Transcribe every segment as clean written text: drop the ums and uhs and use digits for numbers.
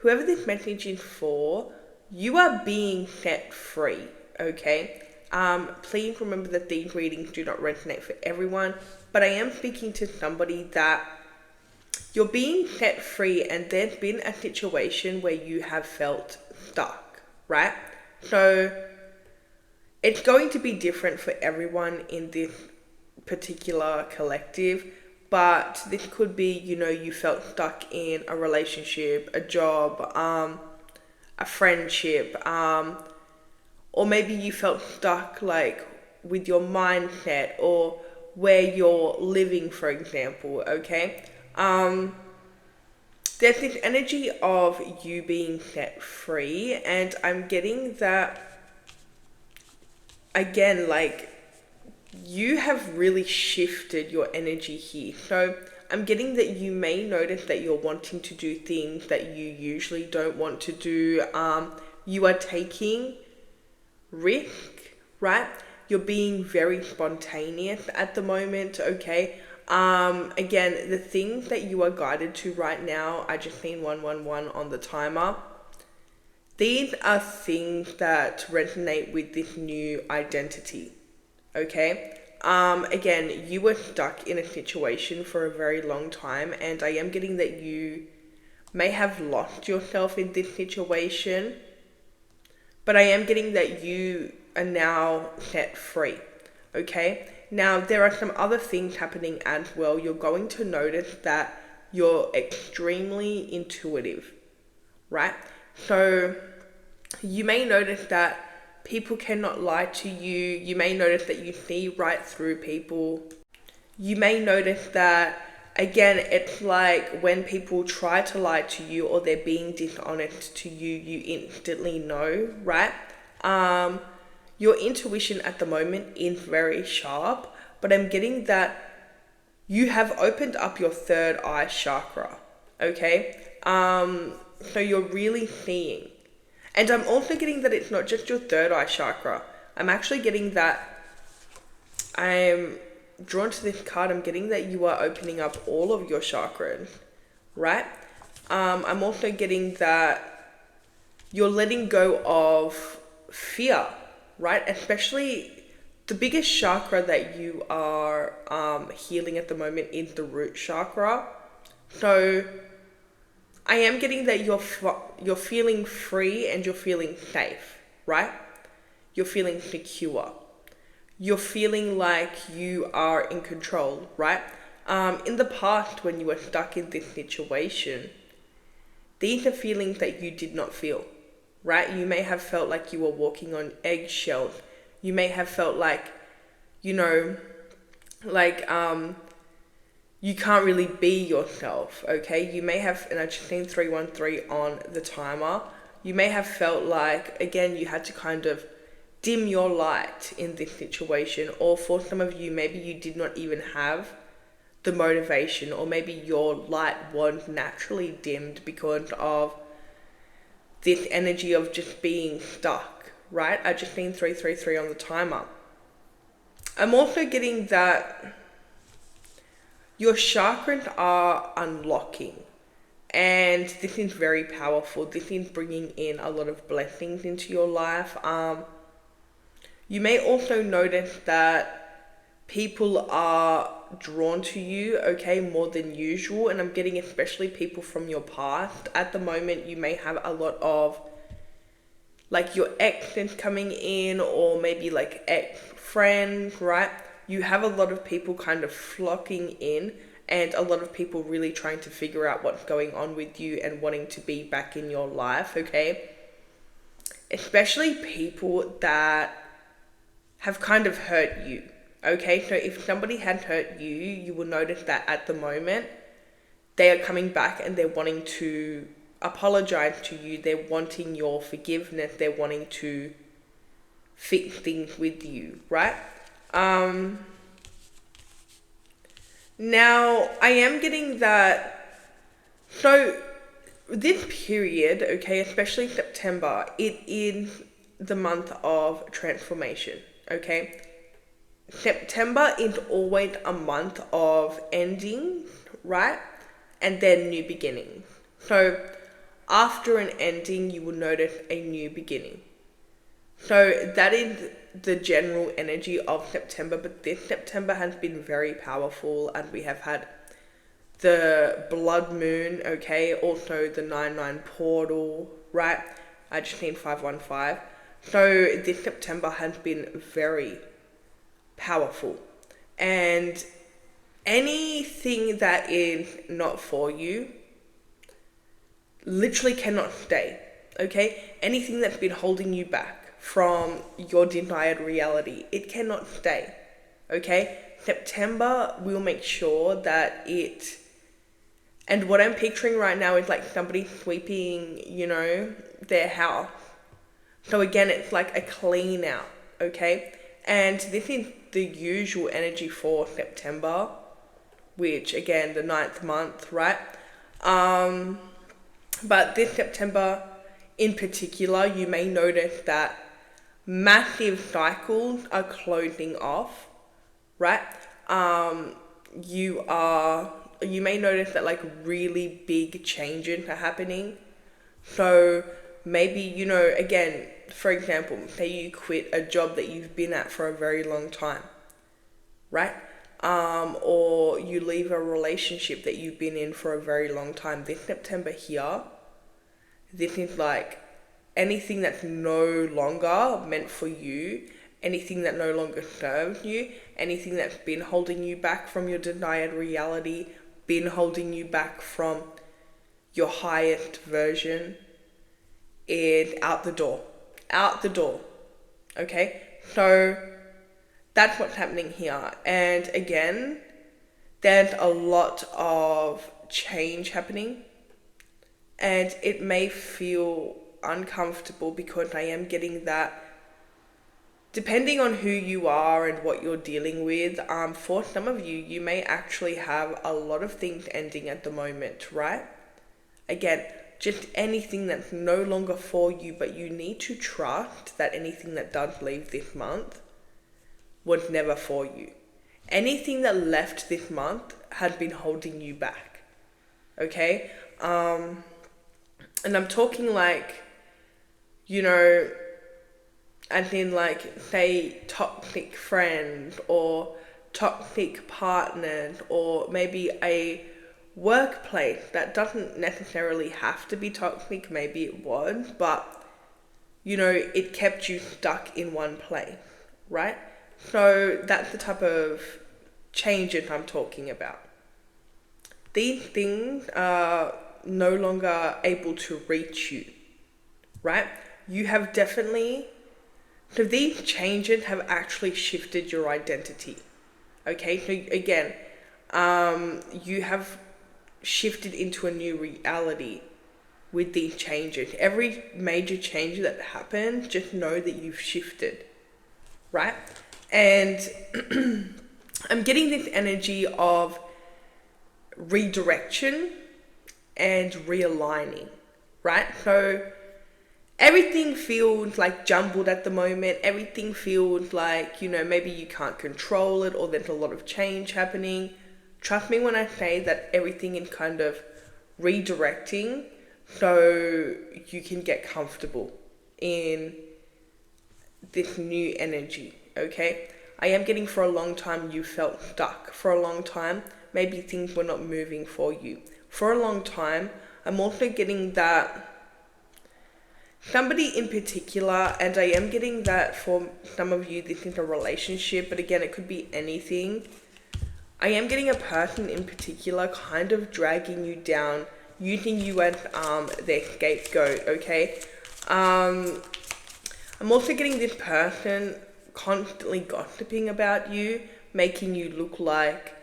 whoever this message is for, you are being set free, okay? Please remember that these readings do not resonate for everyone, but I am speaking to somebody that you're being set free and there's been a situation where you have felt stuck, right? So it's going to be different for everyone in this particular collective, but this could be, you felt stuck in a relationship, a job, a friendship, or maybe you felt stuck like with your mindset or where you're living, for example, okay? There's this energy of you being set free, and I'm getting that, again, like, you have really shifted your energy here. So I'm getting that you may notice that you're wanting to do things that you usually don't want to do. You are taking risk, right? You're being very spontaneous at the moment, okay? Again, the things that you are guided to right now, I just seen 111 on the timer. These are things that resonate with this new identity, okay? Again, you were stuck in a situation for a very long time, and I am getting that you may have lost yourself in this situation, but I am getting that you are now set free, okay? Now, there are some other things happening as well. You're going to notice that you're extremely intuitive, right? So you may notice that people cannot lie to you. You may notice that you see right through people. You may notice that, again, it's like when people try to lie to you or they're being dishonest to you, you instantly know, right? Your intuition at the moment is very sharp, but I'm getting that you have opened up your third eye chakra, okay? So you're really seeing. And I'm also getting that it's not just your third eye chakra. I'm actually getting that I'm drawn to this card. I'm getting that you are opening up all of your chakras, right? I'm also getting that you're letting go of fear, right? Especially the biggest chakra that you are healing at the moment is the root chakra. So I am getting that you're feeling free and you're feeling safe, right? You're feeling secure. You're feeling like you are in control, right? In the past, when you were stuck in this situation, these are feelings that you did not feel, right? You may have felt like you were walking on eggshells. You may have felt like, like you can't really be yourself, okay? You may have, and I just seen 313 on the timer, you may have felt like, again, you had to kind of dim your light in this situation, or for some of you, maybe you did not even have the motivation, or maybe your light was naturally dimmed because of this energy of just being stuck, right? I just seen 333 on the timer. I'm also getting that your chakras are unlocking, and this is very powerful. This is bringing in a lot of blessings into your life. You may also notice that people are drawn to you, okay, more than usual, and I'm getting especially people from your past. At the moment, you may have a lot of like your exes coming in, or maybe like ex-friends, right? You have a lot of people kind of flocking in, and a lot of people really trying to figure out what's going on with you and wanting to be back in your life, okay? Especially people that have kind of hurt you, okay? So if somebody had hurt you, you will notice that at the moment, they are coming back and they're wanting to apologize to you. They're wanting your forgiveness. They're wanting to fix things with you, right? Now, I am getting that, so this period, okay, especially September, it is the month of transformation, okay? September is always a month of endings, right? And then new beginnings. So after an ending, you will notice a new beginning. So that is the general energy of September, but this September has been very powerful, and we have had the blood moon, okay, also the 9-9 portal, right? I just seen 515. So this September has been very powerful, and anything that is not for you literally cannot stay, okay? Anything that's been holding you back from your desired reality, it cannot stay, okay? September will make sure that it, and what I'm picturing right now is like somebody sweeping, their house. So again, it's like a clean out, okay? And this is the usual energy for September, which again, the 9th month, right? But this September in particular, you may notice that massive cycles are closing off, right? You may notice that like really big changes are happening. So maybe, again, for example, say you quit a job that you've been at for a very long time, right? Or you leave a relationship that you've been in for a very long time. This September here, this is like anything that's no longer meant for you, anything that no longer serves you, anything that's been holding you back from your desired reality, been holding you back from your highest version, is out the door. Out the door. Okay? So that's what's happening here. And again, there's a lot of change happening, and it may feel uncomfortable because I am getting that, depending on who you are and what you're dealing with, for some of you, you may actually have a lot of things ending at the moment, right? Again, just anything that's no longer for you, but you need to trust that anything that does leave this month was never for you. Anything that left this month had been holding you back, okay? And I'm talking like, as in like, say, toxic friends or toxic partners, or maybe a workplace that doesn't necessarily have to be toxic. Maybe it was, but it kept you stuck in one place, right? So that's the type of changes I'm talking about. These things are no longer able to reach you, right? You have definitely, so these changes have actually shifted your identity, okay? So again, you have shifted into a new reality with these changes. Every major change that happened, just know that you've shifted, right? And I'm getting this energy of redirection and realigning, right? So everything feels like jumbled at the moment. Everything feels like, maybe you can't control it, or there's a lot of change happening. Trust me when I say that everything is kind of redirecting so you can get comfortable in this new energy, okay? I am getting, for a long time you felt stuck. For a long time, maybe things were not moving for you. For a long time, I'm also getting that somebody in particular, and I am getting that for some of you, this is a relationship, but again, it could be anything. I am getting a person in particular kind of dragging you down, using you as their scapegoat, okay? I'm also getting this person constantly gossiping about you, making you look like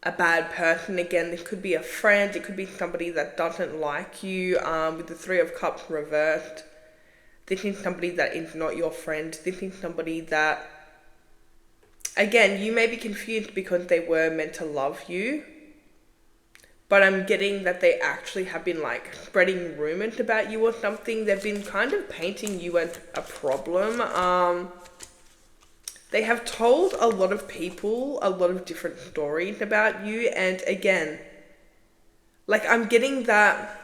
a bad person. Again, this could be a friend, it could be somebody that doesn't like you, with the 3 of Cups reversed. This is somebody that is not your friend. This is somebody that, again, you may be confused because they were meant to love you, but I'm getting that they actually have been like spreading rumors about you or something. They've been kind of painting you as a problem. They have told a lot of people a lot of different stories about you, and again, like I'm getting that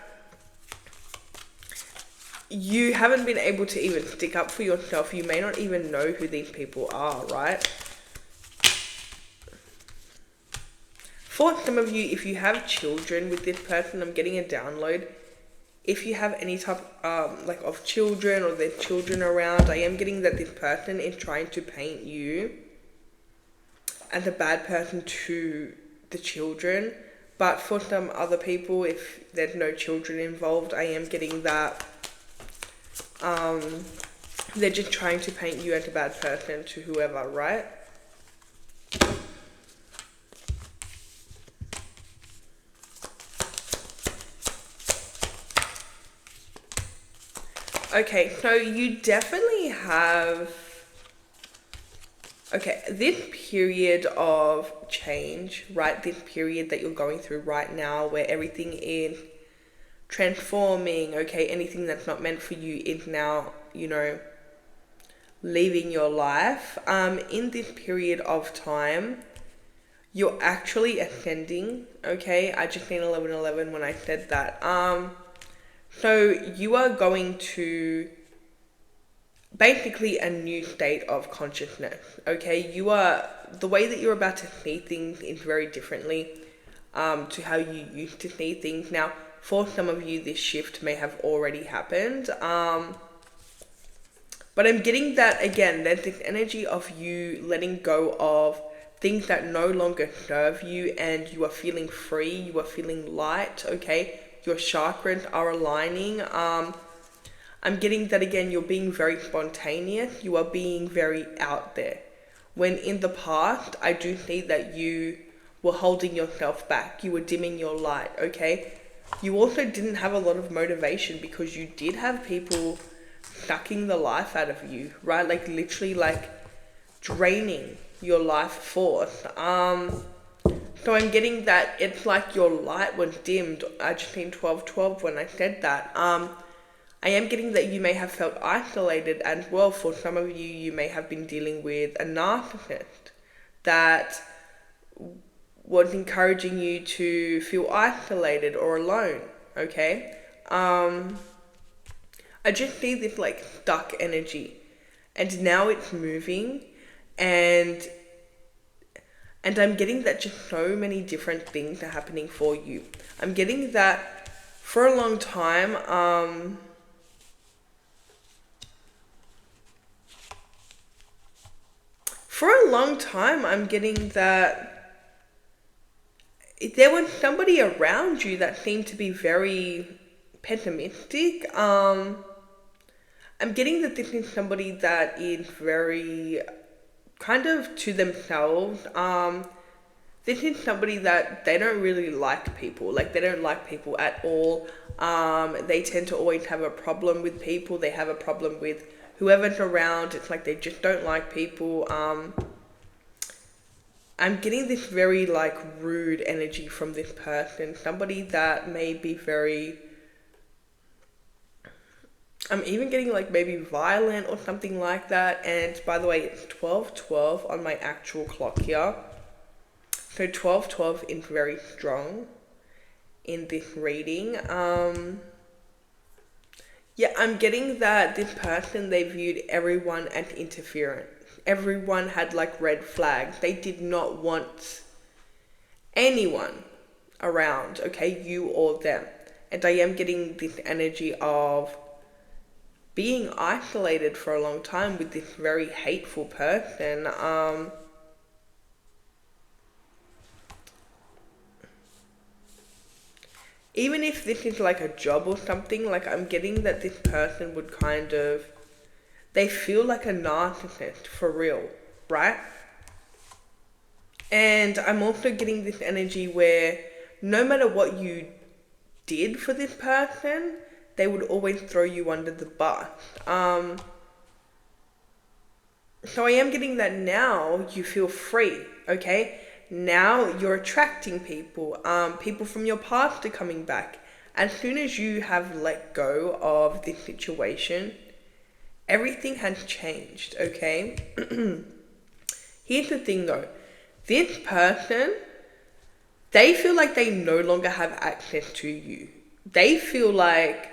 you haven't been able to even stick up for yourself. You may not even know who these people are, right? For some of you, if you have children with this person, I'm getting a download. If you have any type like of children or there's children around, I am getting that this person is trying to paint you as a bad person to the children. But for some other people, if there's no children involved, I am getting that they're just trying to paint you as a bad person to whoever, right? Okay, so you definitely have, okay, this period of change, right? This period that you're going through right now where everything is transforming, okay? Anything that's not meant for you is now, you know, leaving your life. In this period of time, you're actually ascending, okay? I just seen 1111 when I said that. So you are going to basically a new state of consciousness, okay? You are, the way that you're about to see things is very differently to how you used to see things. Now, for some of you, this shift may have already happened. But I'm getting that, again, there's this energy of you letting go of things that no longer serve you, and you are feeling free, you are feeling light, okay? Your chakras are aligning. I'm getting that, again, you're being very spontaneous, you are being very out there. When in the past, I do see that you were holding yourself back, you were dimming your light, okay? You also didn't have a lot of motivation because you did have people sucking the life out of you, right? Like literally like draining your life force. So I'm getting that it's like your light was dimmed. I just seen 1212 when I said that. I am getting that you may have felt isolated as well. For some of you, you may have been dealing with a narcissist that was encouraging you to feel isolated or alone, okay? I just see this like stuck energy, and now it's moving, and I'm getting that just so many different things are happening for you. I'm getting that for a long time, I'm getting that there was somebody around you that seemed to be very pessimistic. I'm getting that this is somebody that is very kind of to themselves. This is somebody that they don't really like people. Like they don't like people at all. They tend to always have a problem with people. They have a problem with whoever's around. It's like they just don't like people. I'm getting this very like rude energy from this person. Somebody that may be very, I'm even getting like maybe violent or something like that. And by the way, it's 12:12 on my actual clock here. So 12:12 is very strong in this reading. Yeah, I'm getting that this person, they viewed everyone as interference. Everyone had like red flags. They did not want anyone around, okay, you or them. And I am getting this energy of being isolated for a long time with this very hateful person. Even if this is like a job or something, like I'm getting that this person would kind of, they feel like a narcissist for real, right? And I'm also getting this energy where no matter what you did for this person, they would always throw you under the bus. So I am getting that now you feel free, okay? Now you're attracting people. People from your past are coming back. As soon as you have let go of this situation, everything has changed, okay? Here's the thing though. This person, they feel like they no longer have access to you. They feel like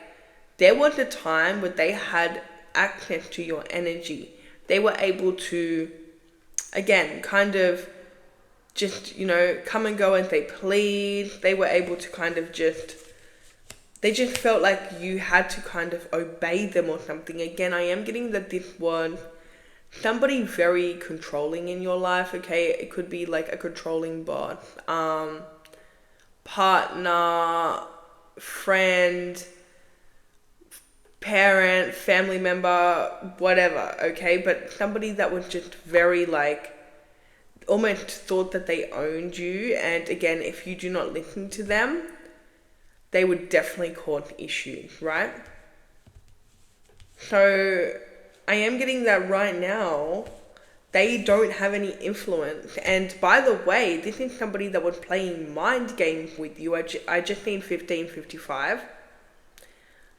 there was a time where they had access to your energy. They were able to, again, kind of just, come and go as they please. They were able to kind of they just felt like you had to kind of obey them or something. Again, I am getting that this was somebody very controlling in your life, okay? It could be like a controlling boss, partner, friend, parent, family member, whatever, okay? But somebody that was just very like, almost thought that they owned you. And again, if you do not listen to them, they would definitely cause issues, right? So I am getting that right now, they don't have any influence. And by the way, this is somebody that was playing mind games with you. I just need 1555.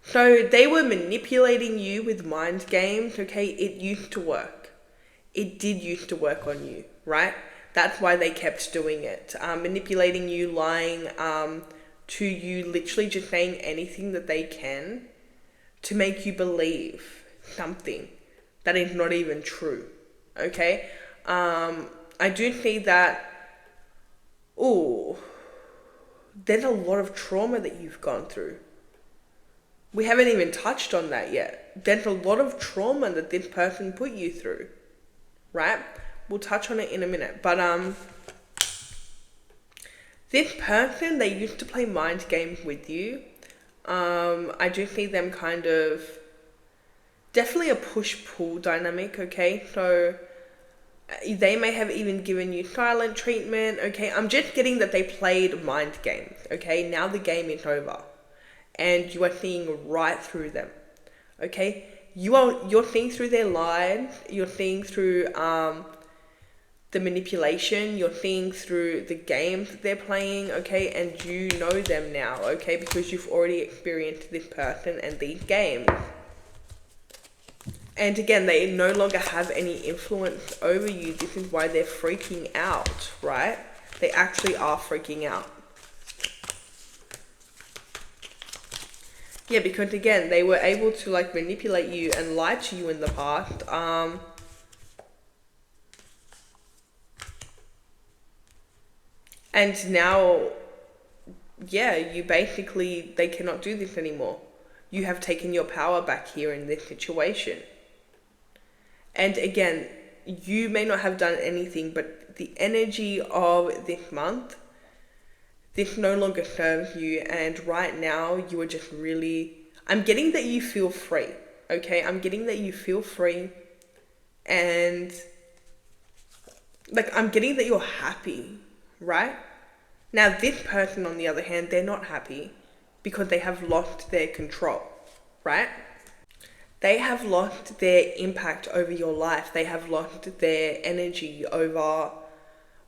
So they were manipulating you with mind games, okay? It used to work. It did used to work on you, right? That's why they kept doing it. Manipulating you, lying to you, literally just saying anything that they can to make you believe something that is not even true, okay? I do see that, there's a lot of trauma that you've gone through. We haven't even touched on that yet. There's a lot of trauma that this person put you through, right? We'll touch on it in a minute. But this person, they used to play mind games with you. I do see them kind of, definitely a push-pull dynamic, okay? So they may have even given you silent treatment, okay? I'm just getting that they played mind games, okay? Now the game is over and you are seeing right through them, okay? You're seeing through their lies, you're seeing through the manipulation, you're seeing through the games that they're playing, okay? And you know them now, okay? Because you've already experienced this person and these games. And again, they no longer have any influence over you. This is why they're freaking out, right? They actually are freaking out. Yeah, because again, they were able to like manipulate you and lie to you in the past. And now, yeah, they cannot do this anymore. You have taken your power back here in this situation. And again, you may not have done anything, but the energy of this month, this no longer serves you. And right now, you are just really, I'm getting that you feel free, okay? I'm getting that you feel free. And like, I'm getting that you're happy, right? Now, this person, on the other hand, they're not happy because they have lost their control, right? They have lost their impact over your life. They have lost their energy over,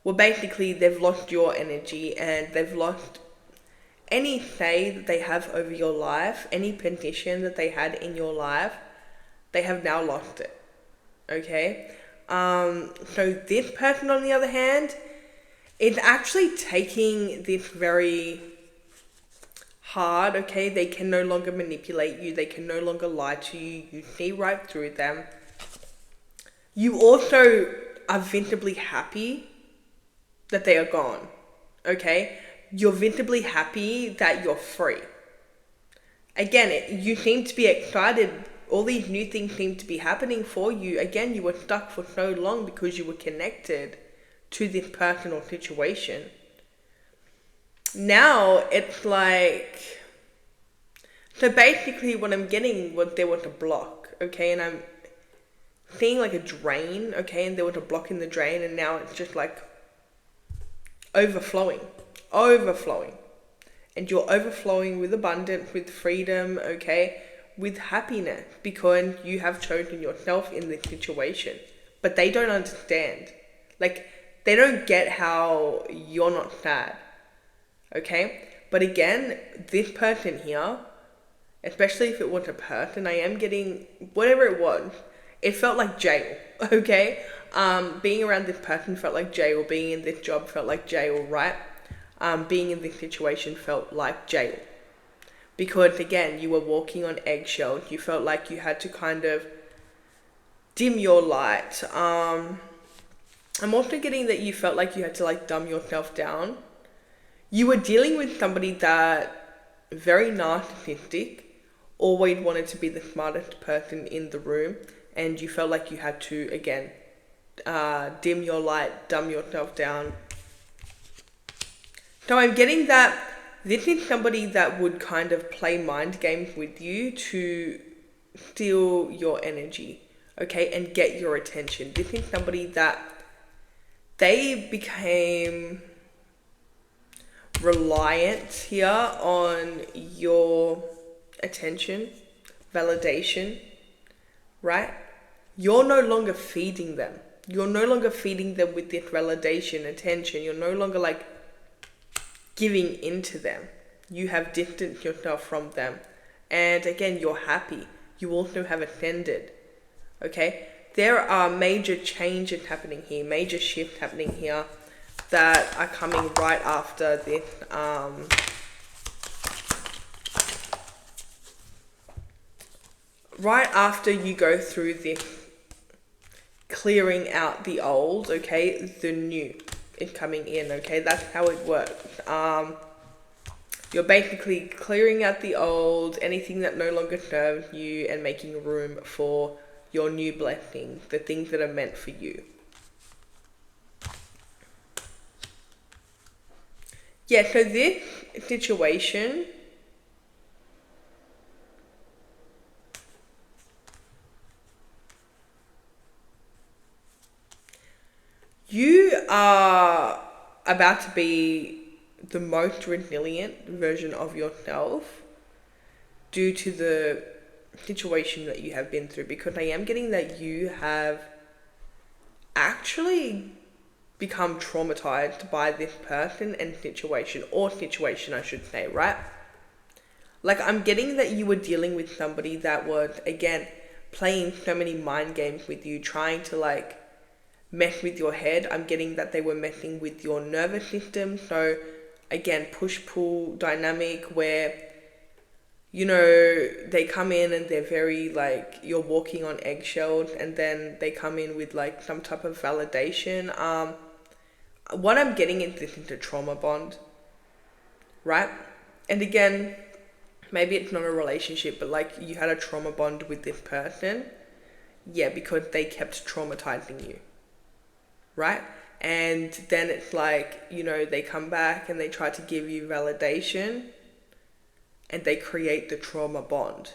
well, basically, they've lost your energy and they've lost any say that they have over your life, any position that they had in your life, they have now lost it, okay? So this person, on the other hand, is actually taking this very hard, okay? They can no longer manipulate you. They can no longer lie to you. You see right through them. You also are visibly happy that they are gone, okay? You're visibly happy that you're free. Again, you seem to be excited. All these new things seem to be happening for you. Again, you were stuck for so long because you were connected to this personal situation. Now it's like, so basically what I'm getting was there was a block, okay, and I'm seeing like a drain, okay, and there was a block in the drain, and now it's just like overflowing, and you're overflowing with abundance, with freedom, okay, with happiness, because you have chosen yourself in this situation. But they don't understand, like, they don't get how you're not sad, okay? But again, this person here, especially if it was a person, I am getting, whatever it was, it felt like jail, okay? Being around this person felt like jail. Being in this job felt like jail, right? Being in this situation felt like jail. because again, you were walking on eggshells. You felt like you had to kind of dim your light. I'm also getting that you felt like you had to like dumb yourself down. You were dealing with somebody that very narcissistic, always wanted to be the smartest person in the room, and you felt like you had to again dim your light, dumb yourself down. So I'm getting that this is somebody that would kind of play mind games with you to steal your energy, okay, and get your attention. This is somebody that they became reliant here on your attention, validation, right? You're no longer feeding them. You're no longer feeding them with this validation, attention. You're no longer like giving into them. You have distanced yourself from them. And again, you're happy. You also have ascended. Okay? There are major changes happening here, major shifts happening here that are coming right after this right after you go through this clearing out the old, okay, the new is coming in, okay? That's how it works. You're basically clearing out the old, anything that no longer serves you, and making room for your new blessings, the things that are meant for you. Yeah, so this situation, you are about to be the most resilient version of yourself due to the situation that you have been through, because I am getting that you have actually become traumatized by this person and situation, or situation I should say, right? Like, I'm getting that you were dealing with somebody that was, again, playing so many mind games with you, trying to like mess with your head. I'm getting that they were messing with your nervous system. So again, push-pull dynamic where, you know, they come in and they're very like, you're walking on eggshells, and then they come in with like some type of validation. What I'm getting is this is a trauma bond, right? And again, maybe it's not a relationship, but like you had a trauma bond with this person. Yeah, because they kept traumatizing you, right? And then it's like, you know, they come back and they try to give you validation, and they create the trauma bond.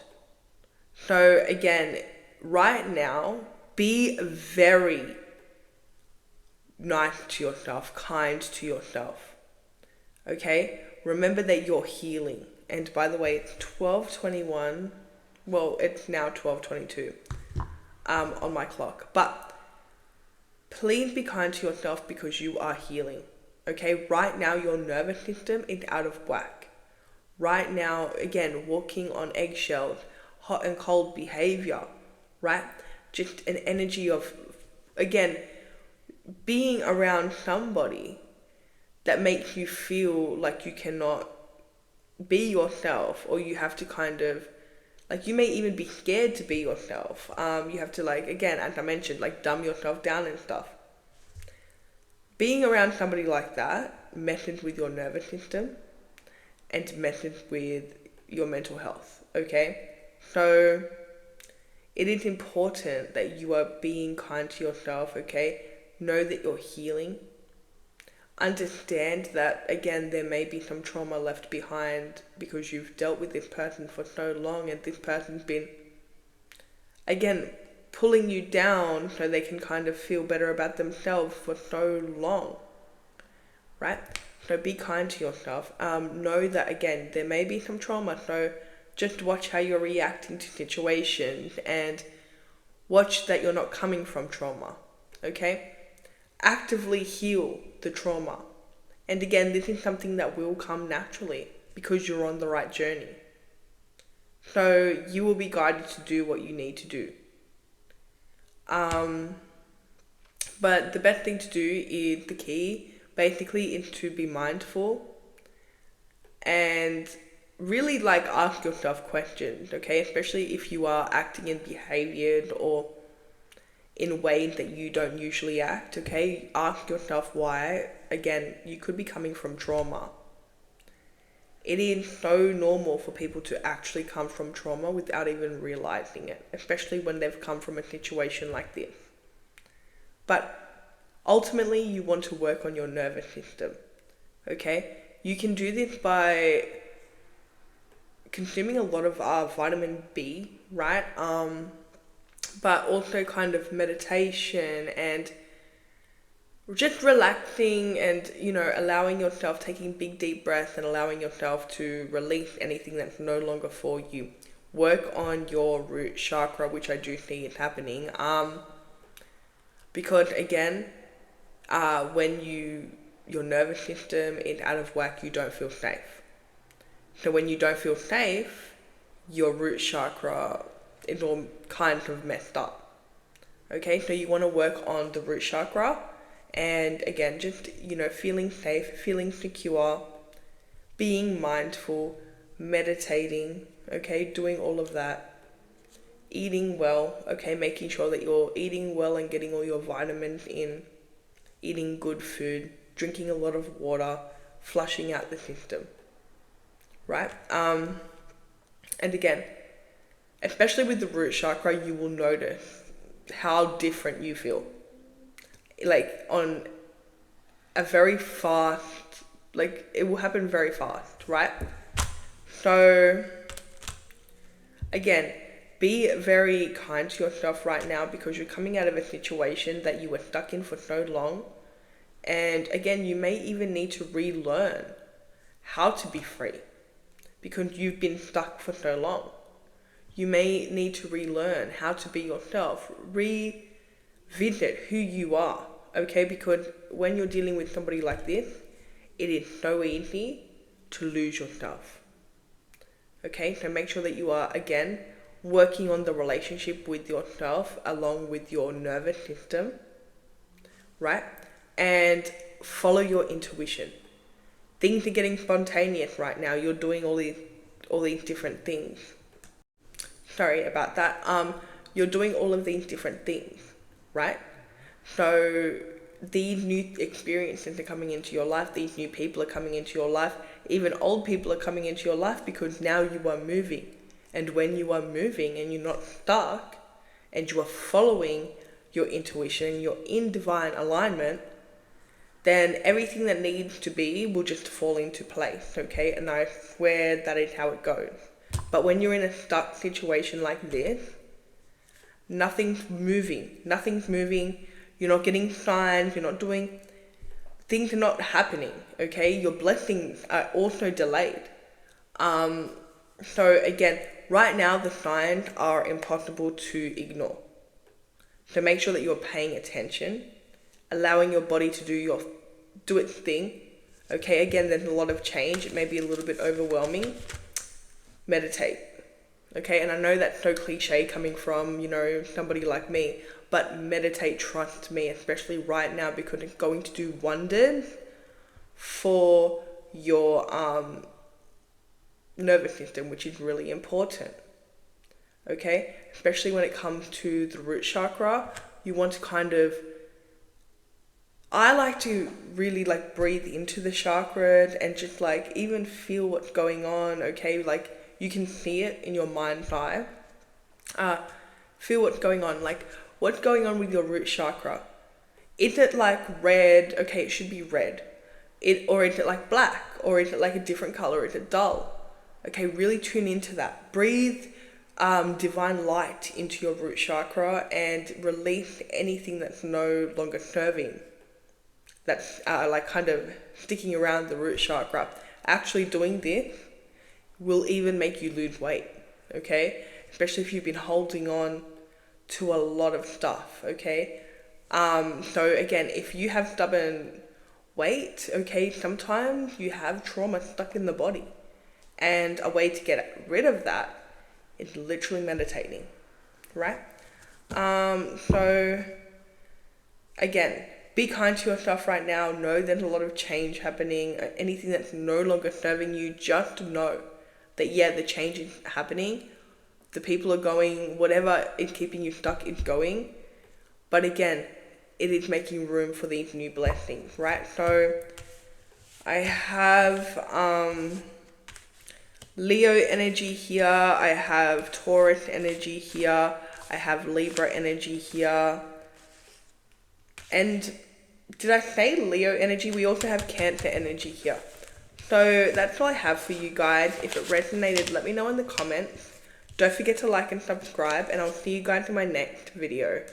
So again, right now, be very nice to yourself, kind to yourself. Okay? Remember that you're healing. And by the way, it's 12:21. Well, it's now 12:22 on my clock. But please be kind to yourself because you are healing. Okay? Right now, your nervous system is out of whack. Right now, again, walking on eggshells, hot and cold behavior, right? Just an energy of, again, being around somebody that makes you feel like you cannot be yourself, or you have to kind of, like, you may even be scared to be yourself. You have to, like, again, as I mentioned, like, dumb yourself down and stuff. Being around somebody like that messes with your nervous system and messes with your mental health, okay? So it is important that you are being kind to yourself, okay? Know that you're healing. Understand that, again, there may be some trauma left behind because you've dealt with this person for so long, and this person's been, again, pulling you down so they can kind of feel better about themselves for so long, right? So be kind to yourself. Know that, again, there may be some trauma, so just watch how you're reacting to situations and watch that you're not coming from trauma, okay? Actively heal the trauma. And again, this is something that will come naturally because you're on the right journey. So you will be guided to do what you need to do. But the best thing to do is, the key basically is to be mindful and really like ask yourself questions, okay? Especially if you are acting in behaviors or in ways that you don't usually act, okay? Ask yourself why. Again, you could be coming from trauma. It is so normal for people to actually come from trauma without even realizing it, especially when they've come from a situation like this. But ultimately, you want to work on your nervous system, okay? You can do this by consuming a lot of vitamin B, right? But also kind of meditation and just relaxing and, allowing yourself, taking big deep breaths and allowing yourself to release anything that's no longer for you. Work on your root chakra, which I do see is happening. Because again, when your nervous system is out of whack, you don't feel safe. So when you don't feel safe, your root chakra is all kind of messed up. Okay, so you want to work on the root chakra. And again, just, feeling safe, feeling secure, being mindful, meditating, okay, doing all of that. Eating well, okay, making sure that you're eating well and getting all your vitamins in, eating good food, drinking a lot of water, flushing out the system, right? And again, especially with the root chakra, you will notice how different you feel. Like on a very fast, like it will happen very fast, right? So again, be very kind to yourself right now because you're coming out of a situation that you were stuck in for so long. And again, you may even need to relearn how to be free because you've been stuck for so long. You may need to relearn how to be yourself, revisit who you are, okay? Because when you're dealing with somebody like this, it is so easy to lose yourself, okay? So make sure that you are, again, working on the relationship with yourself along with your nervous system, right? And follow your intuition. Things are getting spontaneous right now. You're doing all these different things. Sorry about that. You're doing all of these different things, right? So these new experiences are coming into your life. These new people are coming into your life. Even old people are coming into your life because now you are moving. And when you are moving and you're not stuck and you are following your intuition, you're in divine alignment, then everything that needs to be will just fall into place, okay? And I swear that is how it goes. But when you're in a stuck situation like this, nothing's moving. You're not getting signs. You're not doing... Things are not happening, okay? Your blessings are also delayed. So again, right now the signs are impossible to ignore. So make sure that you're paying attention, allowing your body to do its thing. Okay, again, there's a lot of change. It may be a little bit overwhelming. Meditate. Okay, and I know that's so cliche coming from, somebody like me, but meditate, trust me, especially right now, because it's going to do wonders for your nervous system, which is really important. Okay, especially when it comes to the root chakra, you want to I like to really breathe into the chakras and just even feel what's going on, okay? You can see it in your mind's eye. Feel what's going on, what's going on with your root chakra. Is it red? Okay, it should be red. Or is it black? Or is it a different color? Is it dull? Okay, really tune into that. Breathe divine light into your root chakra and release anything that's no longer serving. That's kind of sticking around the root chakra. Actually doing this will even make you lose weight, okay? Especially if you've been holding on to a lot of stuff, okay? So again, if you have stubborn weight, okay, sometimes you have trauma stuck in the body. And a way to get rid of that is literally meditating, right? So again, be kind to yourself right now. Know there's a lot of change happening. Anything that's no longer serving you, just know that yeah, the change is happening, the people are going, whatever is keeping you stuck is going, but again, it is making room for these new blessings, right? So I have Leo energy here, I have Taurus energy here, I have Libra energy here, and did I say Leo energy? We also have Cancer energy here. So that's all I have for you guys. If it resonated, let me know in the comments. Don't forget to like and subscribe, and I'll see you guys in my next video.